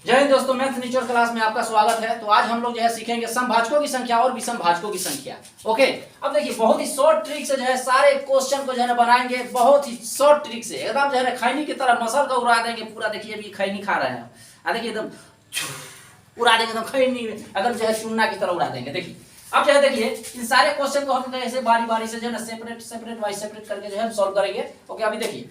जय हिंद दोस्तों, math नीचर class में आपका स्वागत है। तो आज हम लोग जो है सीखेंगे समभाजकों की संख्या और विषमभाजकों की संख्या। ओके, अब देखिए बहुत ही शॉर्ट ट्रिक से जो है सारे क्वेश्चन को जो है ना बनाएंगे, बहुत ही शॉर्ट ट्रिक से एकदम जो है ना खैनी की तरह मसल का उड़ा देंगे पूरा। देखिए अभी खैनी खा रहे हैं, देखिए एकदम उड़ा देंगे, एकदम खैनी एकदम जो है चूना की तरह उड़ा देंगे। देखिए अब जो है देखिए इन सारे क्वेश्चन को हम ऐसे बारी बारी से जो है ना सेपरेट वाइज सेपरेट करके जो है सॉल्व करेंगे। ओके, अभी देखिए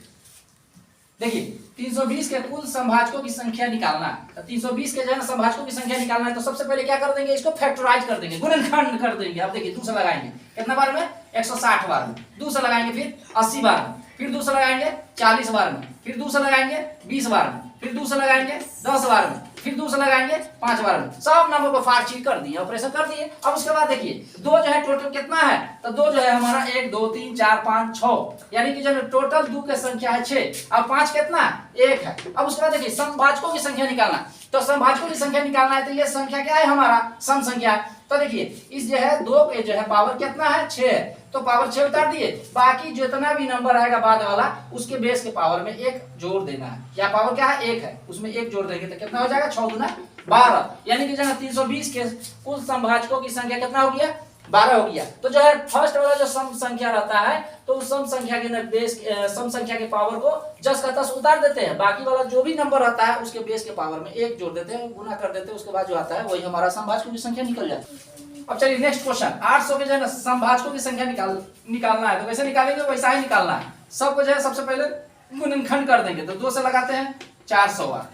320 के कुल समभाजकों की संख्या निकालना है। तो 320 के जो है ना समभाजकों की संख्या निकालना है, तो सबसे पहले क्या कर देंगे, इसको फैक्टराइज कर देंगे, गुणनखंड कर देंगे। अब देखिए 2 से लगाएंगे कितना बार में, 160 बार में। 2 से लगाएंगे फिर 80 बार में, फिर 2 से लगाएंगे 40 बार में, फिर 2 से लगाएंगे 20 बार में, फिर 2 से लगाएंगे 10 बार में, फिर 2 से लगाएंगे 5 बार में। सब नंबर को फार्ची कर दिए, ऑपरेशन कर दिए। अब उसके बाद देखिए 2 जो है टोटल कितना है, तो 2 जो है हमारा 1 2 3 4 5 6, यानी कि जो टोटल 2 की संख्या है 6। अब 5 कितना, 1 है। अब उसके बाद देखिए समभाजकों की संख्या निकालना, तो समभाजकों की संख्या निकालना है, तो ये संख्या क्या है हमारा, सम संख्या है। तो देखिए इस जो है 2 के जो है पावर कितना है, 6 है, तो पावर 6 उतार दिए। बाकी जितना भी नंबर आएगा बाद वाला उसके बेस के पावर में 1 जोड़ देना है। क्या पावर क्या है, 1 है, उसमें 1 जोड़ देंगे तो कितना हो जाएगा, 6 गुना 12, यानी कि जो है 320 के कुल समभाजकों की संख्या कितना हो गया, 12 हो गया। तो जो है फर्स्ट वाला जो सम संख्या रहता है, तो उस सम संख्या के बेस सम संख्या के पावर को जस का तस उतार देते हैं। बाकी वाला जो भी नंबर रहता है उसके बेस के पावर में 1 जोड़ देते हैं, गुना कर देते हैं, उसके बाद जो आता है वही हमारा समभाजकों की संख्या निकल जाती है। अब चलिए नेक्स्ट क्वेश्चन, 800 के जो है ना समभाजकों की संख्या निकालना है। तो कैसे निकालेंगे, वैसा ही निकालना है। सबको जो है सबसे पहले गुणनखंड कर देंगे, तो 2 से लगाते हैं 400 बार,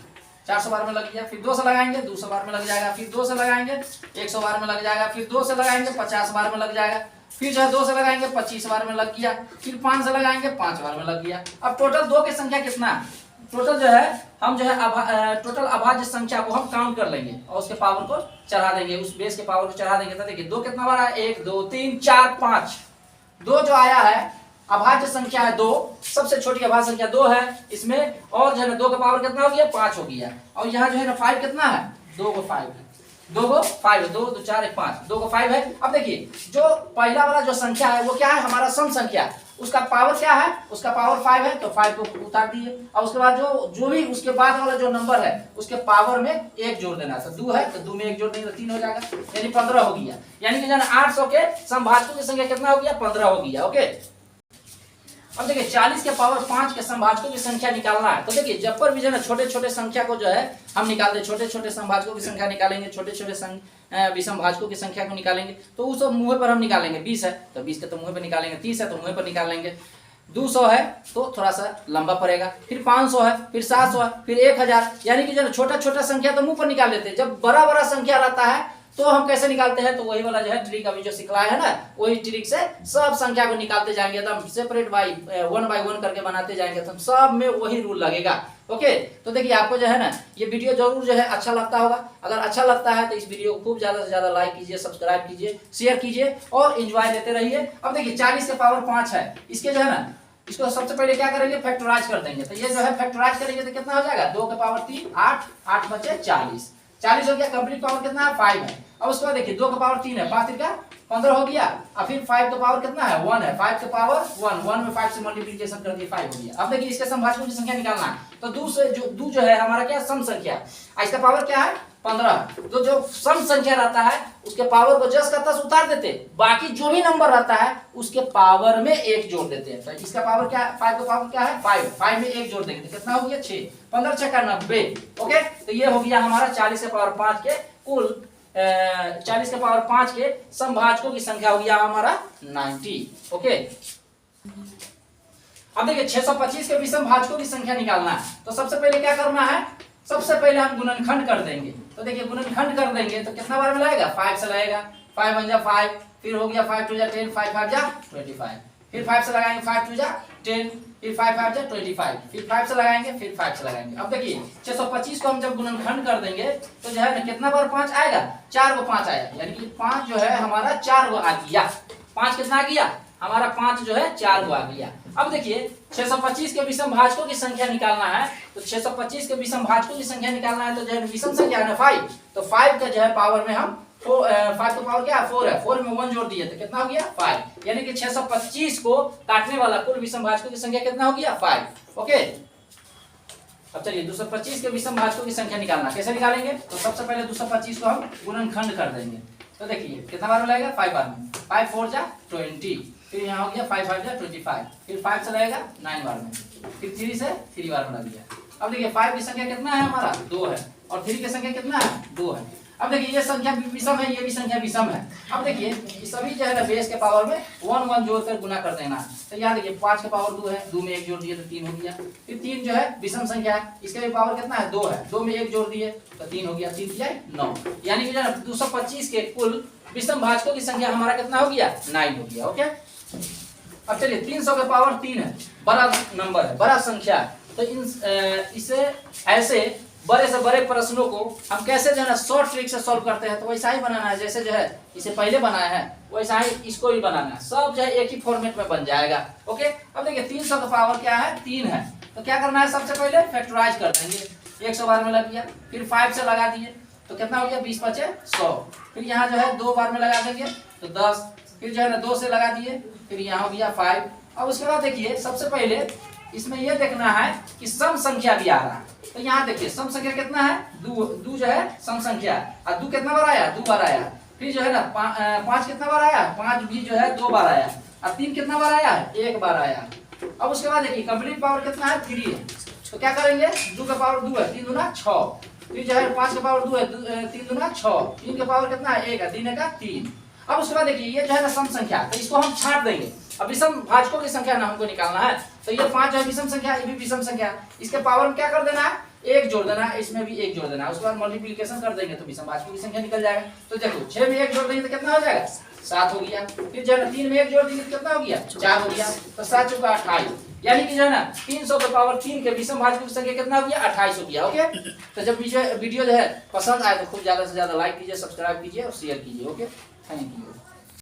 400 बार में लग गया। फिर 2 से लगाएंगे 200 बार में लग जाएगा, फिर 2 से लगाएंगे 100 बार में लग जाएगा, फिर 2 से लगाएंगे 50 बार में लग जाएगा, फिर जो है 2 से लगाएंगे 25 बार में लग गया, फिर 5 से लगाएंगे 5 बार में लग गया। अब टोटल 2 की संख्या कितना है, टोटल जो है हम जो है टोटल अभाज्य संख्या को हम काउंट कर लेंगे और उसके पावर को चढ़ा देंगे, उस बेस के पावर को चढ़ा देंगे। तो देखिए 2 कितना बार है, 1 2 3 4 5। 2 जो आया है अभाज्य संख्या है 2, सबसे छोटी अभाज्य संख्या 2 है इसमें, और जो है ना 2 का पावर कितना हो गया, 5 हो गया। और यहाँ जो है ना 5 कितना है, 2 को 5 है, 2 को 5 है, 2 2 4 1 5, 2 को 5 है। अब देखिए जो पहला वाला जो संख्या है वो क्या है, हमारा सम संख्या, उसका पावर क्या है, उसका पावर 5 है, तो 5 को उतार दिए। और उसके बाद जो भी उसके बाद वाला जो नंबर है उसके पावर में 1 जोड़ देना है। 2 है तो 2 में 1 जोड़ देंगे तो 3 हो जाएगा, यानी 15 हो गया। यानी कि 800 के समभाजकों की संख्या कितना हो गया, 15 हो गया। ओके, अब देखिए 40 के पावर 5 के समभाजकों की संख्या निकालना है। तो देखिए जब पर भी जो है ना छोटे छोटे संख्या को जो है हम निकालते हैं, छोटे छोटे समभाजकों की संख्या निकालेंगे, छोटे छोटे विषमभाजकों की संख्या को निकालेंगे, तो उस मुँह पर हम निकालेंगे। 20 है तो 20 के तो मुँह पर निकालेंगे, 30 है तो मुँह पर निकालेंगे, 200 है तो थोड़ा सा लंबा पड़ेगा, फिर 500 है, फिर 700 है, फिर 1000। यानी कि जो छोटा छोटा संख्या तो मुंह पर निकाल देते हैं। जब बड़ा बड़ा संख्या रहता है तो हम कैसे निकालते हैं, तो वही वाला जो है ट्रिक अभी जो सिखलाया है ना, वही ट्रिक से सब संख्या को निकालते जाएंगे, एकदम सेपरेट वन बाय वन करके बनाते जाएंगे, तो सब में वही रूल लगेगा। ओके, तो देखिए आपको जो है ना ये वीडियो जरूर जो है अच्छा लगता होगा। अगर अच्छा लगता है तो इस वीडियो को खूब ज्यादा से ज्यादा लाइक कीजिए, सब्सक्राइब कीजिए, शेयर कीजिए और एंजॉय लेते रहिए। अब देखिए 40 के पावर 5 है, इसके जो है ना इसको सबसे पहले क्या करेंगे, फैक्टराइज कर देंगे। तो ये जो है फैक्टराइज करेंगे तो कितना हो जाएगा, 2 के पावर 3 8, 8 बचे 40, 40 हो गया। कंप्लीट पावर कितना है, 5 है। अब उसके बाद देखिए 2 का पावर 3 है, 5 3 का 15 हो गया। और फिर 5 का पावर कितना है, 1 है, 5 का पावर 1 में 5 से मल्टीप्लिकेशन कर दिए 5 हो गया। अब देखिए इसके समभाजकों की संख्या निकालना है, तो 2 जो है हमारा क्या, सम संख्या, इसका पावर क्या है 15। तो जो सम संख्या रहता है उसके पावर को जस का तस उतार देते, बाकी जो भी नंबर रहता है उसके पावर में 1 जोड़ देते हैं। तो इसका पावर क्या है, 5 का पावर क्या है 5, 5 में 1 जोड़ देंगे तो कितना हो गया 6, 15 6 का 90। ओके, तो ये हो गया हमारा 40 के पावर 5 के कुल 40 के पावर 5 के समभाजकों की संख्या हो गया हमारा 90। ओके, अब देखिए 625 के विषमभाजकों की संख्या निकालना है। तो सबसे पहले क्या करना है, सबसे पहले हम गुणनखंड कर देंगे। तो देखिए गुणनखंड कर देंगे तो कितना बार में लगेगा, 5 से लगेगा, 5 1 जा 5, फिर हो गया 5 2 जा 10, 5 5 जा 25, फिर 5 से लगाएंगे 5 2 जा 10, फिर 5 5 जा 25, फिर 5 से लगाएंगे, फिर 5 से लगाएंगे। अब देखिए 625 को हम जब गुणनखंड कर देंगे तो जो है ना कितना बार 5 आएगा, 4 को 5 आएगा, यानी कि 5 जो है हमारा 4 को आ गया। 5 कितना आ गया हमारा, 5 जो है 4 को आ गया। अब देखिए 625 के विषमभाजकों की संख्या निकालना है। तो 625 के विषमभाजकों की संख्या निकालना है, तो जो है विषम संख्या है ना 5, तो 5 का जो है पावर में हम 5 का पावर क्या है 4 है, 4 में 1 जोड़ दिए तो कितना हो गया 5, यानी कि 625 को काटने वाला कुल विषमभाजकों की संख्या कितना हो गया 5। ओके, अब चलिए 225 के विषम भाजकों की संख्या निकालना, कैसे निकालेंगे? तो सबसे पहले 225 को हम गुणनखंड कर देंगे। तो देखिए कितना बार में लगेगा? 5 बार में। 5 4 जा 20, फिर यहाँ हो गया 5 5 जा 25, फिर 5 से लगेगा 9 बार में, फिर 3 से 3 बार में लग गया। अब देखिए 5 की संख्या कितना है हमारा? 2 है, और 3 की संख्या कितना है? 2 है। अब देखिए ये संख्या विषम है, ये भी संख्या विषम है। अब देखिए सभी जो है ना बेस के पावर में 1 1 जोड़कर गुना कर देना। तो यहाँ देखिए 5 के पावर 2 है, 2 में 1 जोड़ दिए तो 3 हो गया। फिर 3 जो है विषम संख्या है, इसका भी पावर कितना है? 2 है, 2 में 1 जोड़ दिए तो 3 हो गया, 3 जाए 9। यानी कि जो है 225 के कुल विषम भाजकों की संख्या हमारा कितना हो गया? 9 हो गया। ओके, अब चलिए 300 के पावर 3 है, बड़ा नंबर है, बड़ा संख्या है। तो इसे ऐसे बड़े से बड़े प्रश्नों को हम कैसे जो है ना शॉर्ट ट्रिक से सॉल्व करते हैं, तो वैसा ही बनाना है जैसे जो है इसे पहले बनाया है, वैसा ही इसको भी बनाना है। सब जो है एक ही फॉर्मेट में बन जाएगा। ओके, अब देखिए 300 का पावर क्या है? 3 है। तो क्या करना है? सबसे पहले फैक्टराइज कर देंगे। 100 बार में लग गया, फिर 5 से लगा दिए तो कितना हो गया? 20 5 100। फिर यहाँ जो है 2 बार में लगा देंगे तो 10, फिर जो है ना 2 से लगा दिए, फिर यहाँ हो गया 5। अब उसके बाद देखिए सबसे पहले इसमें यह देखना है कि सम संख्या भी आ रहा है। तो यहाँ देखिए सम संख्या कितना है? 2 जो है सम संख्या, और 2 कितना बार आया? 2 बार आया। फिर जो है ना 5 कितना बार आया? 5 भी जो है 2 बार आया, और 3 कितना बार आया? 1 बार आया। अब उसके बाद देखिए कंप्लीट पावर कितना है? 3 है। तो क्या करेंगे? 2 का पावर 2 है, 3 दूना 6। फिर जो है 5 का पावर 2 है, 3 दूना 6। 3 का पावर कितना है? 1 है, 3 का 3। अब उसके बाद देखिए ये जो है ना सम संख्या, तो इसको हम छांट देंगे। अब विषम भाजकों की संख्या ना हमको निकालना है, तो ये 5 जो है विषम संख्या, ये भी विषम संख्या। इसके पावर में क्या कर देना है? 1 जोड़ देना है, इसमें भी 1 जोड़ देना है। उसके बाद मल्टीप्लिकेशन कर देंगे तो विषम भाजकों की संख्या निकल जाएगा। तो देखो 6 में 1 जोड़ देंगे तो कितना हो जाएगा? 7 हो गया। फिर जो है 3 में 1 जोड़ देंगे तो कितना हो गया? 4 हो गया। तो 7 चौका 28, यानी कि जो है ना 300 के पावर 3 के विषम भाजकों की संख्या कितना हो गया? 28 हो गया। ओके, तो जब वीडियो जो है पसंद आए तो खूब ज्यादा से ज्यादा लाइक कीजिए, सब्सक्राइब कीजिए और शेयर कीजिए। Okay, thank you.